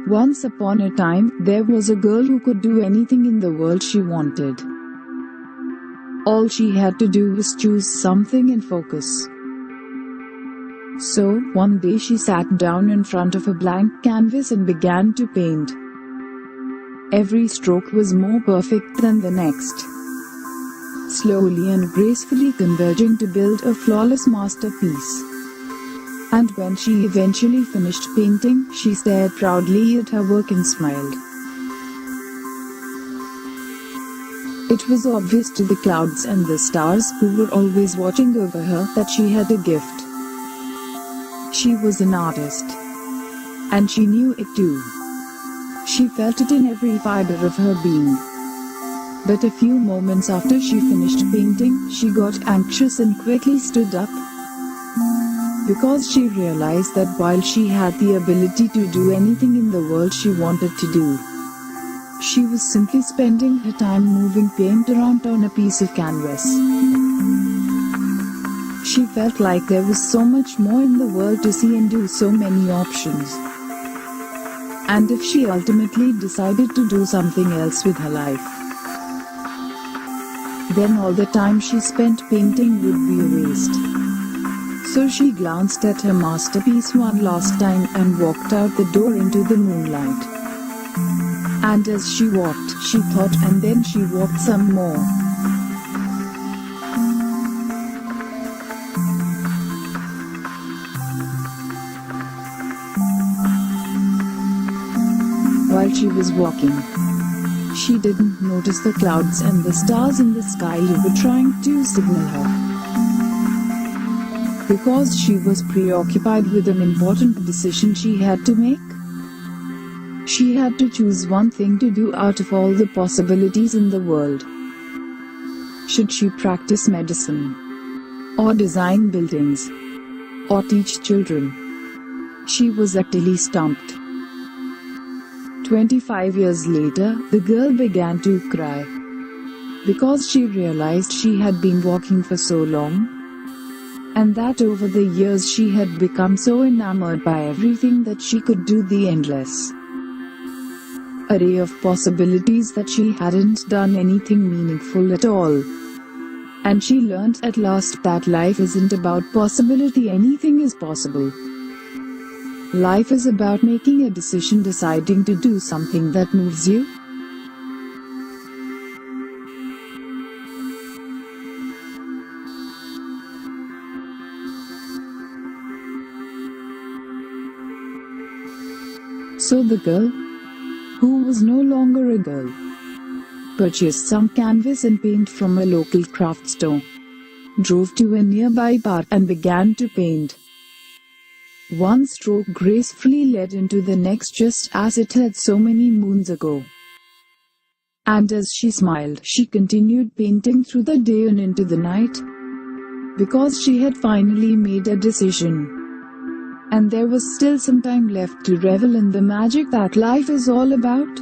Once upon a time, there was a girl who could do anything in the world she wanted. All she had to do was choose something and focus. So, one day she sat down in front of a blank canvas and began to paint. Every stroke was more perfect than the next, slowly and gracefully converging to build a flawless masterpiece. And when she eventually finished painting, she stared proudly at her work and smiled. It was obvious to the clouds and the stars, who were always watching over her, that she had a gift. She was an artist, and she knew it too. She felt it in every fiber of her being. But a few moments after she finished painting, she got anxious and quickly stood up, because she realized that while she had the ability to do anything in the world she wanted to do, she was simply spending her time moving paint around on a piece of canvas. She felt like there was so much more in the world to see and do, so many options. And if she ultimately decided to do something else with her life, then all the time she spent painting would be erased. So she glanced at her masterpiece one last time and walked out the door into the moonlight. And as she walked, she thought, and then she walked some more. While she was walking, she didn't notice the clouds and the stars in the sky who were trying to signal her. Because she was preoccupied with an important decision she had to make. She had to choose one thing to do out of all the possibilities in the world. Should she practice medicine, or design buildings, or teach children? She was utterly stumped. 25 years later, the girl began to cry, because she realized she had been walking for so long, and that over the years she had become so enamored by everything that she could do the endless array of possibilities that she hadn't done anything meaningful at all. And she learned at last that life isn't about possibility, anything is possible. Life is about making a decision, deciding to do something that moves you. So the girl, who was no longer a girl, purchased some canvas and paint from a local craft store, drove to a nearby park and began to paint. One stroke gracefully led into the next, just as it had so many moons ago. And as she smiled, she continued painting through the day and into the night, because she had finally made a decision. And there was still some time left to revel in the magic that life is all about.